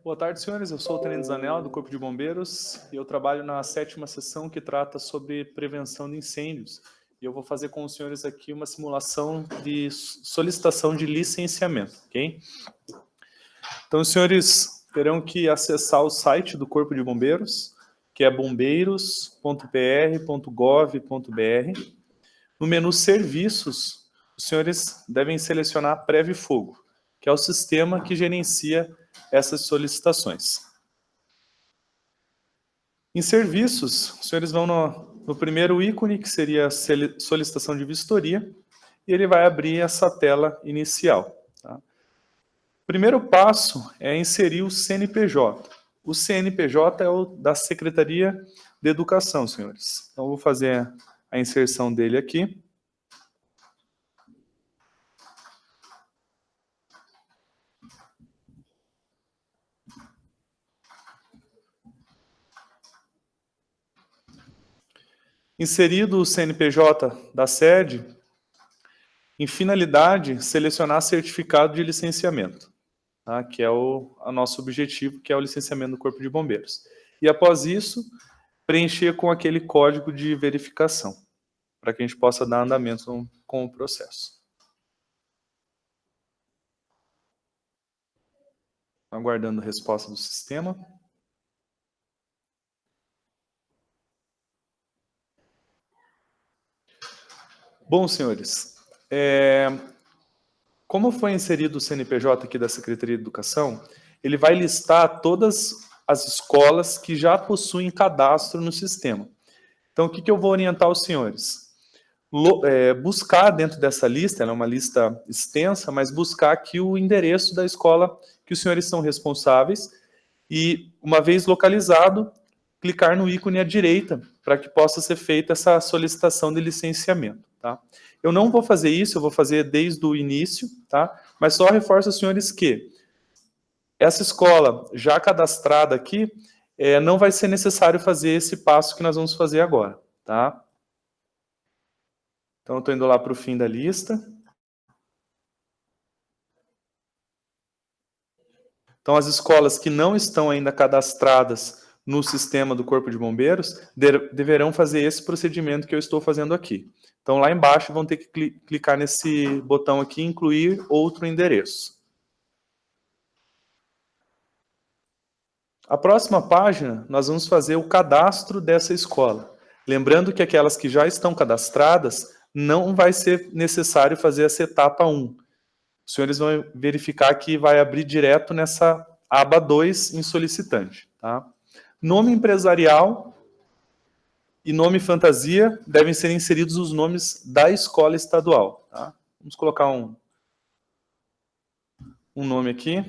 Boa tarde, senhores. Eu sou o Tenente Zanella, do Corpo de Bombeiros, e eu trabalho na 7ª sessão que trata sobre prevenção de incêndios. E eu vou fazer com os senhores aqui uma simulação de solicitação de licenciamento, ok? Então, os senhores terão que acessar o site do Corpo de Bombeiros, que é bombeiros.pr.gov.br. No menu Serviços, os senhores devem selecionar Preve Fogo, que é o sistema que gerencia essas solicitações. Em serviços, os senhores vão no primeiro ícone, que seria a solicitação de vistoria, e ele vai abrir essa tela inicial. Tá? O primeiro passo é inserir o CNPJ. O CNPJ é o da Secretaria de Educação, senhores. Então, eu vou fazer a inserção dele aqui. Inserido o CNPJ da sede, em finalidade, selecionar certificado de licenciamento, tá? Que é o nosso objetivo, que é o licenciamento do Corpo de Bombeiros. E após isso, preencher com aquele código de verificação, para que a gente possa dar andamento com o processo. Aguardando a resposta do sistema. Bom, senhores, como foi inserido o CNPJ aqui da Secretaria de Educação, ele vai listar todas as escolas que já possuem cadastro no sistema. Então, o que eu vou orientar os senhores? Buscar dentro dessa lista, ela é uma lista extensa, mas buscar aqui o endereço da escola que os senhores são responsáveis e, uma vez localizado, clicar no ícone à direita para que possa ser feita essa solicitação de licenciamento. Tá? Eu não vou fazer isso, eu vou fazer desde o início, tá? Mas só reforço aos senhores que essa escola já cadastrada aqui, não vai ser necessário fazer esse passo que nós vamos fazer agora. Tá? Então, eu estou indo lá para o fim da lista. Então, as escolas que não estão ainda cadastradas no sistema do Corpo de Bombeiros deverão fazer esse procedimento que eu estou fazendo aqui. Então, lá embaixo vão ter que clicar nesse botão aqui, incluir outro endereço. A próxima página, nós vamos fazer o cadastro dessa escola. Lembrando que aquelas que já estão cadastradas, não vai ser necessário fazer essa etapa 1. Os senhores vão verificar que vai abrir direto nessa aba 2 em solicitante. Tá? Nome empresarial e nome fantasia devem ser inseridos os nomes da escola estadual. Tá? Vamos colocar um nome aqui.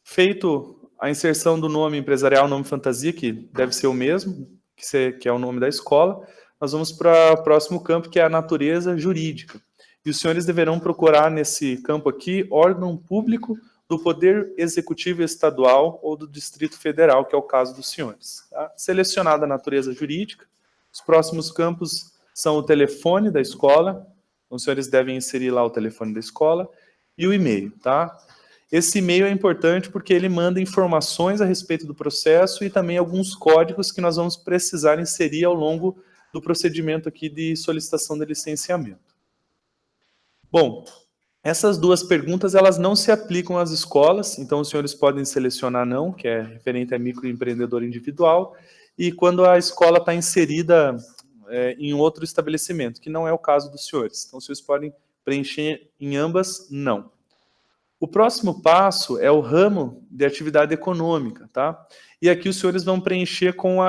Feito a inserção do nome empresarial, nome fantasia, que deve ser o mesmo, que é o nome da escola, nós vamos para o próximo campo, que é a natureza jurídica. E os senhores deverão procurar nesse campo aqui órgão público do Poder Executivo Estadual ou do Distrito Federal, que é o caso dos senhores. Tá? Selecionada a natureza jurídica, os próximos campos são o telefone da escola, os senhores devem inserir lá o telefone da escola, e o e-mail. Tá? Esse e-mail é importante porque ele manda informações a respeito do processo e também alguns códigos que nós vamos precisar inserir ao longo do procedimento aqui de solicitação de licenciamento. Bom, essas duas perguntas, elas não se aplicam às escolas, então os senhores podem selecionar não, que é referente a microempreendedor individual, e quando a escola está inserida em outro estabelecimento, que não é o caso dos senhores. Então, os senhores podem preencher em ambas, não. O próximo passo é o ramo de atividade econômica, tá? E aqui os senhores vão preencher com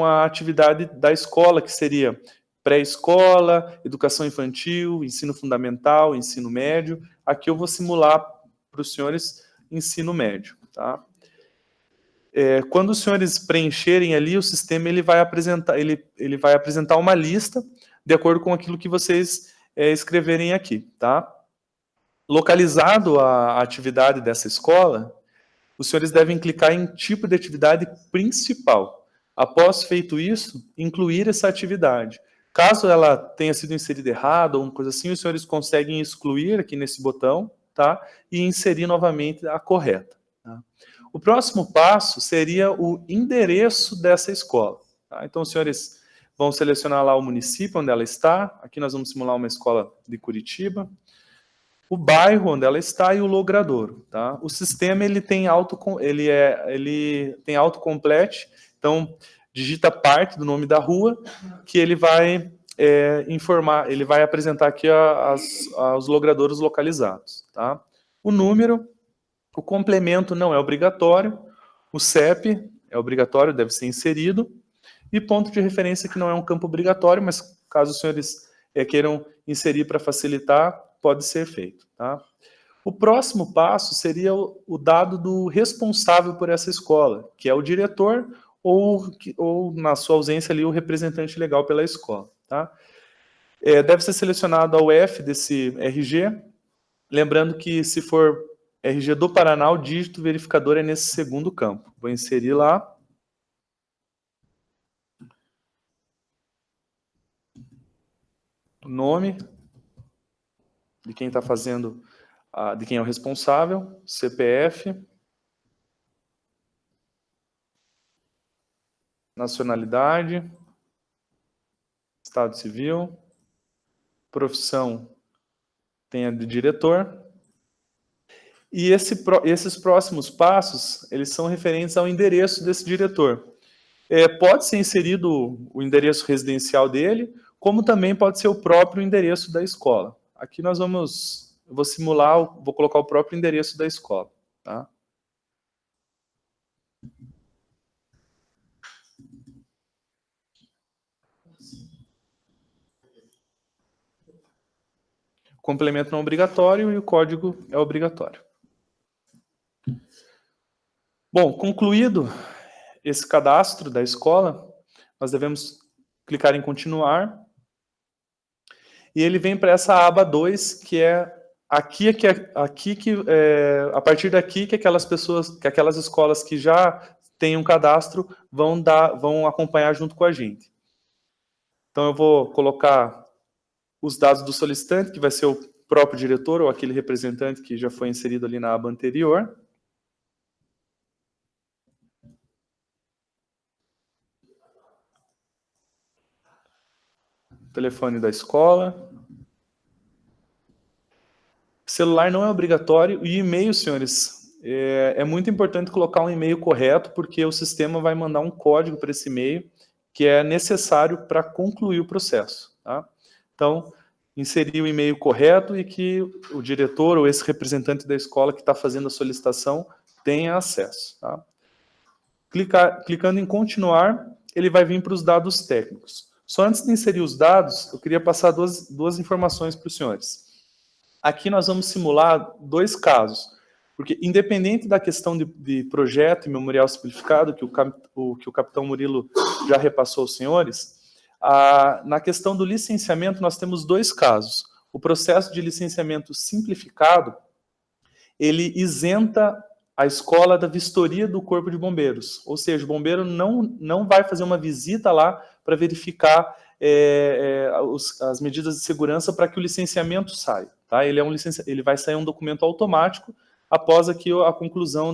a atividade da escola, que seria pré-escola, educação infantil, ensino fundamental, ensino médio. Aqui eu vou simular para os senhores ensino médio, tá? Quando os senhores preencherem ali, o sistema ele vai apresentar uma lista de acordo com aquilo que vocês escreverem aqui, tá? Localizado a atividade dessa escola, os senhores devem clicar em tipo de atividade principal. Após feito isso, incluir essa atividade. Caso ela tenha sido inserida errado ou uma coisa assim, os senhores conseguem excluir aqui nesse botão, tá? E inserir novamente a correta. Tá? O próximo passo seria o endereço dessa escola. Tá? Então, os senhores vão selecionar lá o município onde ela está. Aqui nós vamos simular uma escola de Curitiba. O bairro onde ela está e o logradouro. Tá? O sistema ele tem autocomplete, então digita parte do nome da rua que ele vai informar, ele vai apresentar aqui os logradouros localizados. Tá? O número, o complemento não é obrigatório, o CEP é obrigatório, deve ser inserido, e ponto de referência que não é um campo obrigatório, mas caso os senhores queiram inserir para facilitar, pode ser feito. Tá? O próximo passo seria o dado do responsável por essa escola, que é o diretor ou na sua ausência ali, o representante legal pela escola. Tá? Deve ser selecionado a UF desse RG, lembrando que se for RG do Paraná, o dígito verificador é nesse segundo campo. Vou inserir lá. O nome de quem está fazendo, de quem é o responsável, CPF, nacionalidade, estado civil, profissão tem a de diretor. E esses próximos passos, eles são referentes ao endereço desse diretor. Pode ser inserido o endereço residencial dele, como também pode ser o próprio endereço da escola. Aqui eu vou simular, vou colocar o próprio endereço da escola. Tá? O complemento não é obrigatório e o código é obrigatório. Bom, concluído esse cadastro da escola, nós devemos clicar em continuar. E ele vem para essa aba 2, que é a partir daqui que aquelas escolas que já têm um cadastro vão acompanhar junto com a gente. Então eu vou colocar os dados do solicitante, que vai ser o próprio diretor ou aquele representante que já foi inserido ali na aba anterior. Telefone da escola. Celular não é obrigatório e e-mail, senhores, é muito importante colocar um e-mail correto, porque o sistema vai mandar um código para esse e-mail que é necessário para concluir o processo. Tá? Então, inserir o e-mail correto e que o diretor ou esse representante da escola que está fazendo a solicitação tenha acesso. Tá? Clicando em continuar, ele vai vir para os dados técnicos. Só antes de inserir os dados, eu queria passar duas informações para os senhores. Aqui nós vamos simular dois casos, porque independente da questão de projeto e memorial simplificado, que o capitão Murilo já repassou aos senhores, na questão do licenciamento nós temos dois casos. O processo de licenciamento simplificado, ele isenta a escola da vistoria do Corpo de Bombeiros, ou seja, o bombeiro não vai fazer uma visita lá para verificar as medidas de segurança para que o licenciamento saia. Tá? Ele vai sair um documento automático após aqui a conclusão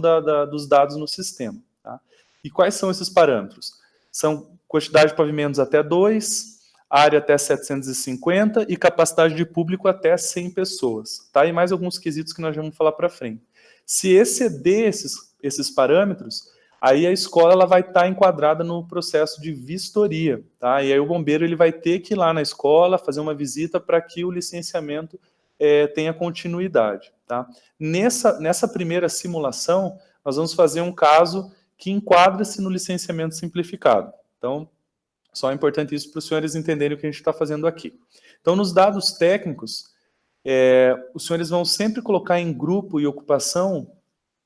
dos dados no sistema. Tá? E quais são esses parâmetros? São quantidade de pavimentos até 2, área até 750 e capacidade de público até 100 pessoas. Tá? E mais alguns quesitos que nós vamos falar para frente. Se exceder esses parâmetros, aí a escola ela vai estar enquadrada no processo de vistoria. Tá? E aí o bombeiro ele vai ter que ir lá na escola, fazer uma visita para que o licenciamento tenha continuidade. Tá? Nessa primeira simulação, nós vamos fazer um caso que enquadra-se no licenciamento simplificado. Então, só é importante isso para os senhores entenderem o que a gente está fazendo aqui. Então, nos dados técnicos, os senhores vão sempre colocar em grupo e ocupação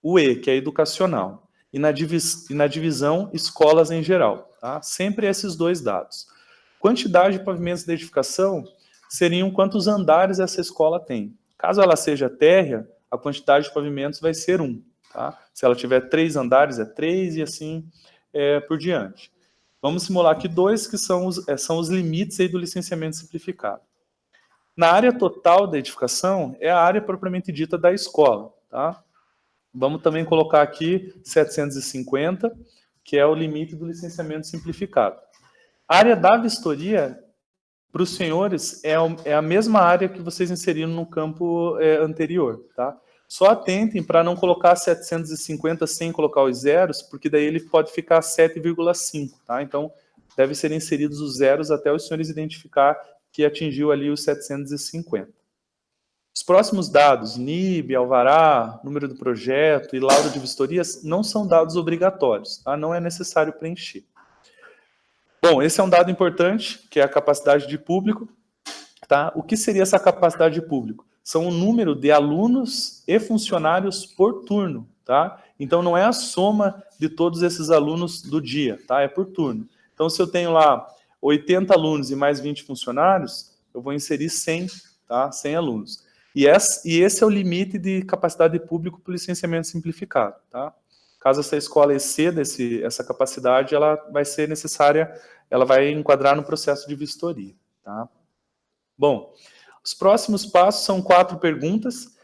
o E, que é educacional, e na divisão, escolas em geral. Tá? Sempre esses dois dados. Quantidade de pavimentos de edificação seriam quantos andares essa escola tem. Caso ela seja térrea, a quantidade de pavimentos vai ser 1. Tá? Se ela tiver 3 andares, é 3 e assim por diante. Vamos simular aqui dois que são os limites aí do licenciamento simplificado. Na área total da edificação, é a área propriamente dita da escola, tá? Vamos também colocar aqui 750, que é o limite do licenciamento simplificado. A área da vistoria, para os senhores, é a mesma área que vocês inseriram no campo anterior, tá? Só atentem para não colocar 750 sem colocar os zeros, porque daí ele pode ficar 7,5, tá? Então, deve ser inseridos os zeros até os senhores identificar que atingiu ali os 750. Os próximos dados, NIB, alvará, número do projeto e laudo de vistorias, não são dados obrigatórios, tá? Não é necessário preencher. Bom, esse é um dado importante, que é a capacidade de público. Tá? O que seria essa capacidade de público? São o número de alunos e funcionários por turno. Tá? Então, não é a soma de todos esses alunos do dia, tá? É por turno. Então, se eu tenho lá 80 alunos e mais 20 funcionários, eu vou inserir 100, tá? 100 alunos. E esse é o limite de capacidade de público para o licenciamento simplificado. Tá? Caso essa escola exceda essa capacidade, ela vai ser necessária, ela vai enquadrar no processo de vistoria. Tá? Bom, os próximos passos são 4 perguntas.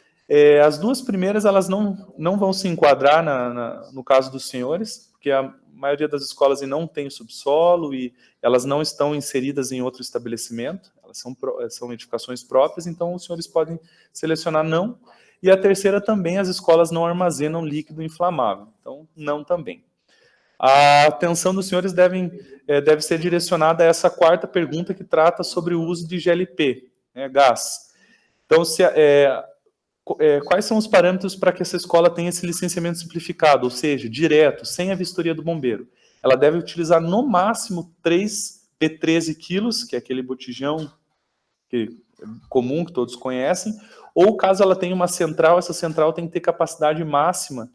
As 2 primeiras, elas não vão se enquadrar no caso dos senhores, porque a maioria das escolas não tem subsolo e elas não estão inseridas em outro estabelecimento, elas são edificações próprias, então os senhores podem selecionar não. E a terceira também, as escolas não armazenam líquido inflamável, então não também. A atenção dos senhores deve ser direcionada a essa 4ª pergunta que trata sobre o uso de GLP, gás. Então, quais são os parâmetros para que essa escola tenha esse licenciamento simplificado, ou seja, direto, sem a vistoria do bombeiro? Ela deve utilizar no máximo 3 P13 quilos, que é aquele botijão comum que todos conhecem, ou caso ela tenha uma central, essa central tem que ter capacidade máxima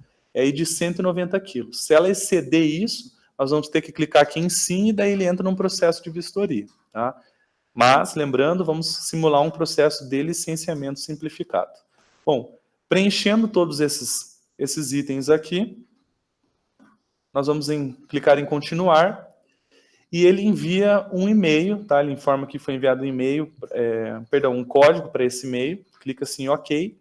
de 190 quilos. Se ela exceder isso, nós vamos ter que clicar aqui em sim e daí ele entra num processo de vistoria. Tá? Mas, lembrando, vamos simular um processo de licenciamento simplificado. Bom, preenchendo todos esses itens aqui, nós vamos clicar em continuar e ele envia um e-mail, tá? Ele informa que foi enviado um e-mail, um código para esse e-mail, clica assim em OK,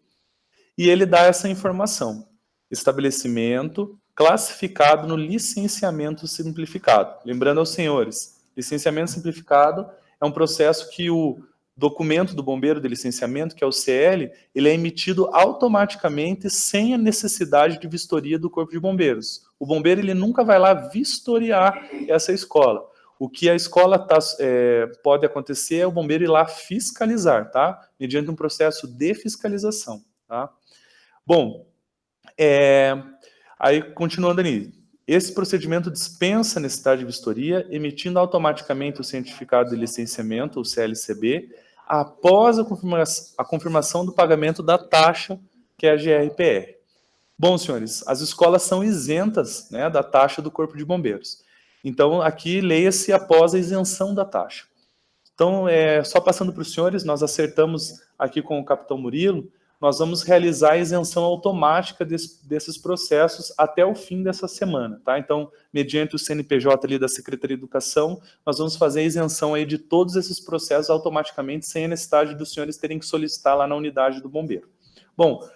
e ele dá essa informação. Estabelecimento classificado no licenciamento simplificado. Lembrando aos senhores, licenciamento simplificado é um processo que o documento do bombeiro de licenciamento, que é o CL, ele é emitido automaticamente sem a necessidade de vistoria do Corpo de Bombeiros. O bombeiro ele nunca vai lá vistoriar essa escola. O que a escola pode acontecer é o bombeiro ir lá fiscalizar, tá? Mediante um processo de fiscalização, tá? Bom, aí continuando ali, esse procedimento dispensa a necessidade de vistoria, emitindo automaticamente o certificado de licenciamento, o CLCB, após a confirmação do pagamento da taxa, que é a GRPR. Bom, senhores, as escolas são isentas, né, da taxa do Corpo de Bombeiros. Então, aqui, leia-se após a isenção da taxa. Então, só passando para os senhores, nós acertamos aqui com o capitão Murilo, nós vamos realizar a isenção automática desses processos até o fim dessa semana, tá? Então, mediante o CNPJ ali da Secretaria de Educação, nós vamos fazer a isenção aí de todos esses processos automaticamente, sem a necessidade dos senhores terem que solicitar lá na unidade do bombeiro. Bom,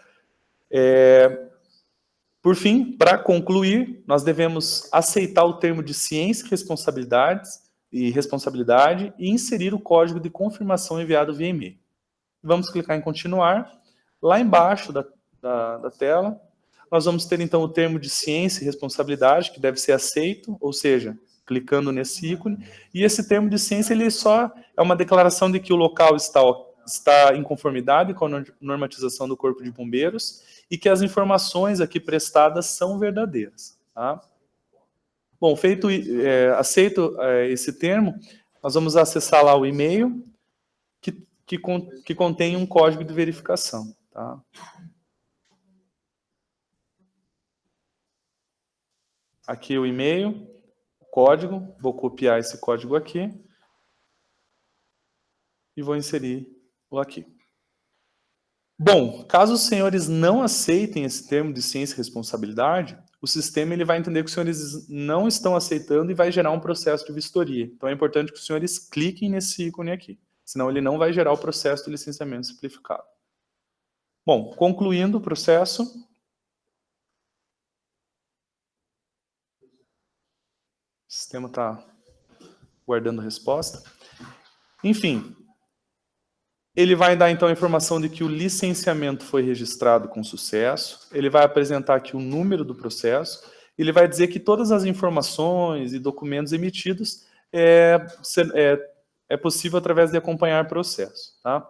por fim, para concluir, nós devemos aceitar o termo de ciência e responsabilidade e inserir o código de confirmação enviado via e-mail. Vamos clicar em continuar. Lá embaixo da tela, nós vamos ter então o termo de ciência e responsabilidade, que deve ser aceito, ou seja, clicando nesse ícone, e esse termo de ciência ele só é uma declaração de que o local está em conformidade com a normatização do Corpo de Bombeiros e que as informações aqui prestadas são verdadeiras. Tá? Bom, aceito esse termo, nós vamos acessar lá o e-mail que contém um código de verificação. Tá? Aqui o e-mail, o código, vou copiar esse código aqui e vou inserir o aqui. Bom, caso os senhores não aceitem esse termo de ciência e responsabilidade, o sistema ele vai entender que os senhores não estão aceitando e vai gerar um processo de vistoria. Então é importante que os senhores cliquem nesse ícone aqui, senão ele não vai gerar o processo de licenciamento simplificado. Bom, concluindo o processo, o sistema está guardando resposta. Enfim, ele vai dar então a informação de que o licenciamento foi registrado com sucesso, ele vai apresentar aqui o número do processo, ele vai dizer que todas as informações e documentos emitidos é possível através de acompanhar processo. Tá?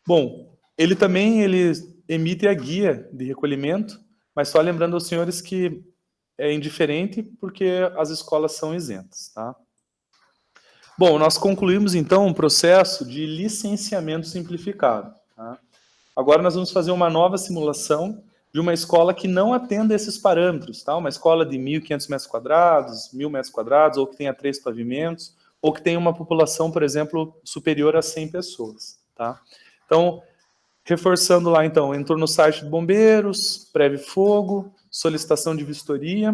Bom, ele emite a guia de recolhimento, mas só lembrando aos senhores que é indiferente porque as escolas são isentas. Tá? Bom, nós concluímos então um processo de licenciamento simplificado. Tá? Agora nós vamos fazer uma nova simulação de uma escola que não atenda esses parâmetros, tá? Uma escola de 1.500 metros quadrados, 1.000 metros quadrados, ou que tenha 3 pavimentos, ou que tenha uma população, por exemplo, superior a 100 pessoas. Tá? Então, reforçando lá então, entrou no site de bombeiros, prévio fogo, solicitação de vistoria.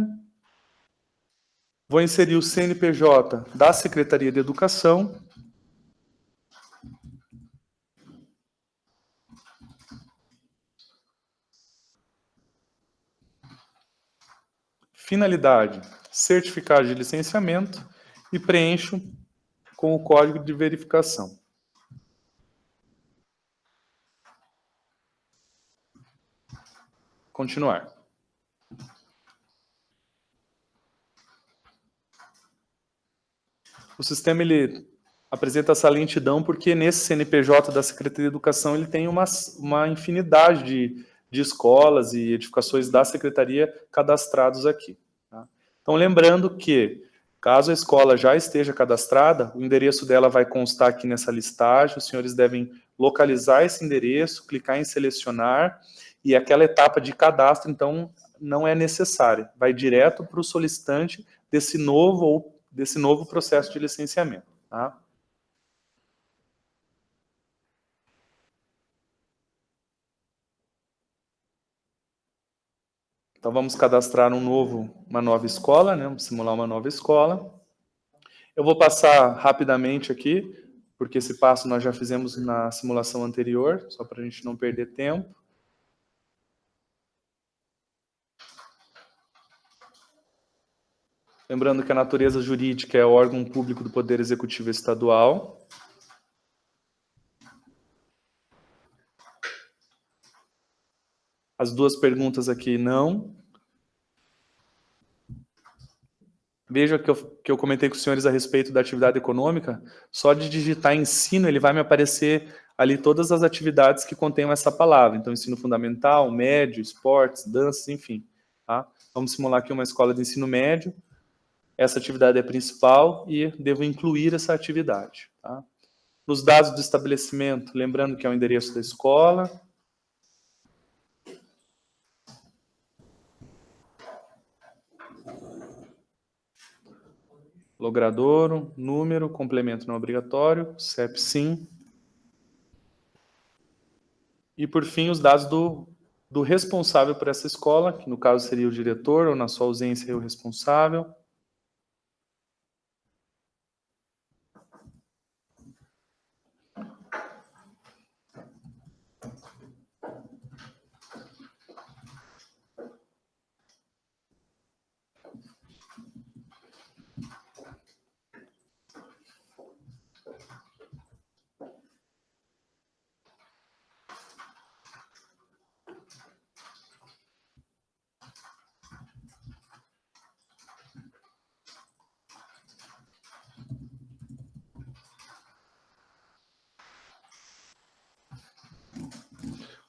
Vou inserir o CNPJ da Secretaria de Educação. Finalidade, certificado de licenciamento e preencho com o código de verificação. Continuar. O sistema ele apresenta essa lentidão porque nesse CNPJ da Secretaria de Educação ele tem uma infinidade de escolas e edificações da Secretaria cadastrados aqui. Tá? Então, lembrando que, caso a escola já esteja cadastrada, o endereço dela vai constar aqui nessa listagem, os senhores devem localizar esse endereço, clicar em selecionar, e aquela etapa de cadastro, então, não é necessária. Vai direto para o solicitante desse novo processo de licenciamento. Tá? Então vamos cadastrar uma nova escola, né? Vamos simular uma nova escola. Eu vou passar rapidamente aqui, porque esse passo nós já fizemos na simulação anterior, só para a gente não perder tempo. Lembrando que a natureza jurídica é órgão público do Poder Executivo Estadual. As duas perguntas aqui, não. Veja que eu comentei com os senhores a respeito da atividade econômica. Só de digitar ensino, ele vai me aparecer ali todas as atividades que contenham essa palavra. Então, ensino fundamental, médio, esportes, danças, enfim. Tá? Vamos simular aqui uma escola de ensino médio. Essa atividade é principal e devo incluir essa atividade. Tá? Nos dados do estabelecimento, lembrando que é o endereço da escola. Logradouro, número, complemento não obrigatório, CEP sim. E, por fim, os dados do responsável por essa escola, que no caso seria o diretor, ou na sua ausência, o responsável.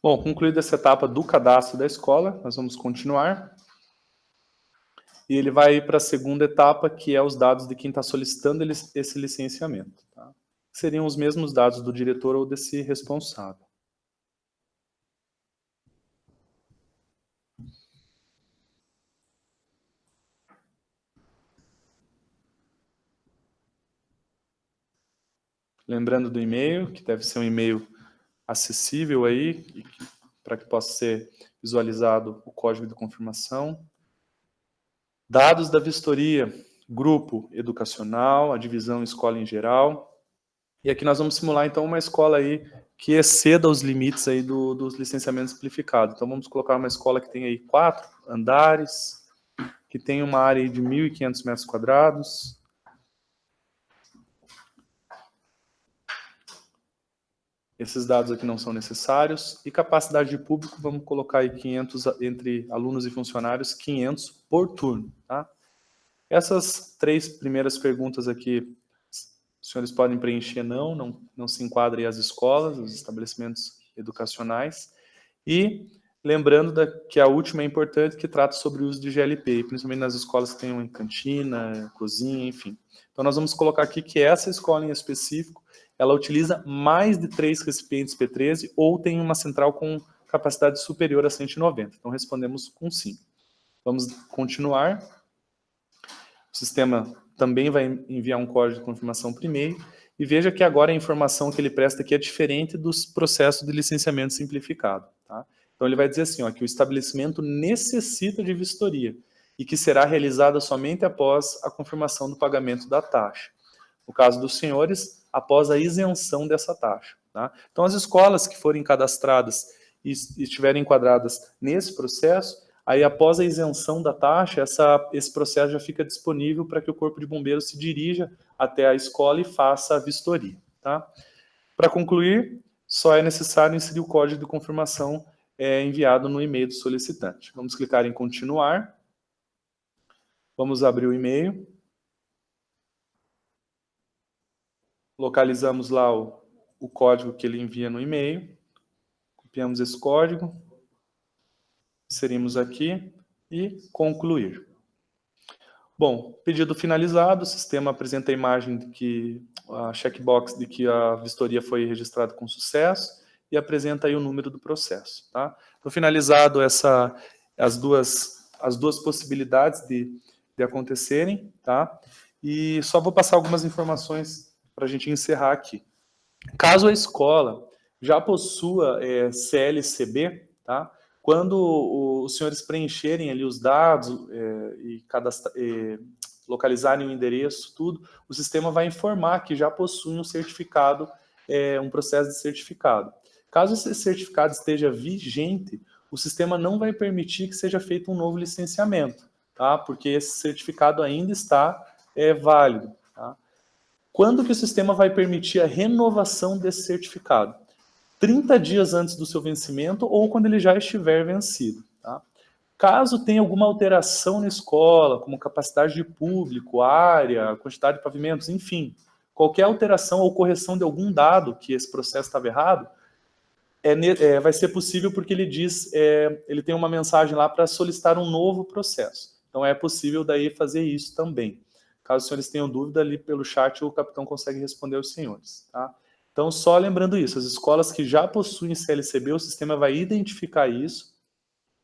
Bom, concluída essa etapa do cadastro da escola, nós vamos continuar. E ele vai para a segunda etapa, que é os dados de quem está solicitando esse licenciamento. Tá? Seriam os mesmos dados do diretor ou desse responsável. Lembrando do e-mail, que deve ser um e-mail acessível aí, para que possa ser visualizado o código de confirmação. Dados da vistoria, grupo educacional, a divisão escola em geral. E aqui nós vamos simular, então, uma escola aí que exceda os limites aí dos licenciamentos simplificados. Então, vamos colocar uma escola que tem aí 4 andares, que tem uma área de 1.500 metros quadrados. Esses dados aqui não são necessários. E capacidade de público, vamos colocar aí 500, entre alunos e funcionários, 500 por turno. Tá? Essas 3 primeiras perguntas aqui, os senhores podem preencher não se enquadrem as escolas, os estabelecimentos educacionais. E lembrando que a última é importante, que trata sobre o uso de GLP, principalmente nas escolas que tenham cantina, cozinha, enfim. Então nós vamos colocar aqui que essa escola em específico, ela utiliza mais de 3 recipientes P13 ou tem uma central com capacidade superior a 190. Então respondemos com sim. Vamos continuar. O sistema também vai enviar um código de confirmação por e-mail. E veja que agora a informação que ele presta aqui é diferente dos processos de licenciamento simplificado. Tá? Então ele vai dizer assim, ó, que o estabelecimento necessita de vistoria e que será realizada somente após a confirmação do pagamento da taxa. No caso dos senhores, após a isenção dessa taxa. Tá? Então as escolas que forem cadastradas e estiverem enquadradas nesse processo, aí após a isenção da taxa, esse processo já fica disponível para que o Corpo de Bombeiros se dirija até a escola e faça a vistoria. Tá? Para concluir, só é necessário inserir o código de confirmação enviado no e-mail do solicitante. Vamos clicar em continuar. Vamos abrir o e-mail. Localizamos lá o código que ele envia no e-mail. Copiamos esse código. Inserimos aqui e concluir. Bom, pedido finalizado, o sistema apresenta a imagem de que a checkbox de que a vistoria foi registrada com sucesso e apresenta aí o número do processo. Tá? Então, finalizado as duas possibilidades de acontecerem, tá? E só vou passar algumas informações para a gente encerrar aqui. Caso a escola já possua CLCB, tá? Quando os senhores preencherem ali os dados e localizarem o endereço, tudo, o sistema vai informar que já possui um certificado, um processo de certificado. Caso esse certificado esteja vigente, o sistema não vai permitir que seja feito um novo licenciamento, tá? Porque esse certificado ainda está válido. Tá? Quando que o sistema vai permitir a renovação desse certificado? 30 dias antes do seu vencimento ou quando ele já estiver vencido. Tá? Caso tenha alguma alteração na escola, como capacidade de público, área, quantidade de pavimentos, enfim, qualquer alteração ou correção de algum dado que esse processo estava errado, vai ser possível porque ele diz, ele tem uma mensagem lá para solicitar um novo processo. Então é possível daí fazer isso também. Caso os senhores tenham dúvida, ali pelo chat o capitão consegue responder aos senhores. Tá? Então, só lembrando isso, as escolas que já possuem CLCB, o sistema vai identificar isso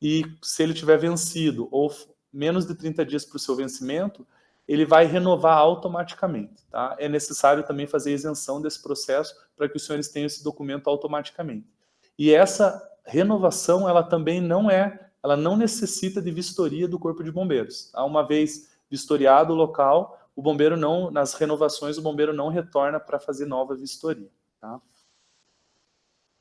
e se ele tiver vencido ou menos de 30 dias para o seu vencimento, ele vai renovar automaticamente. Tá? É necessário também fazer a isenção desse processo para que os senhores tenham esse documento automaticamente. E essa renovação, ela também ela não necessita de vistoria do Corpo de Bombeiros. Tá? Uma vez vistoriado o local, o bombeiro não, nas renovações, o bombeiro não retorna para fazer nova vistoria. Tá?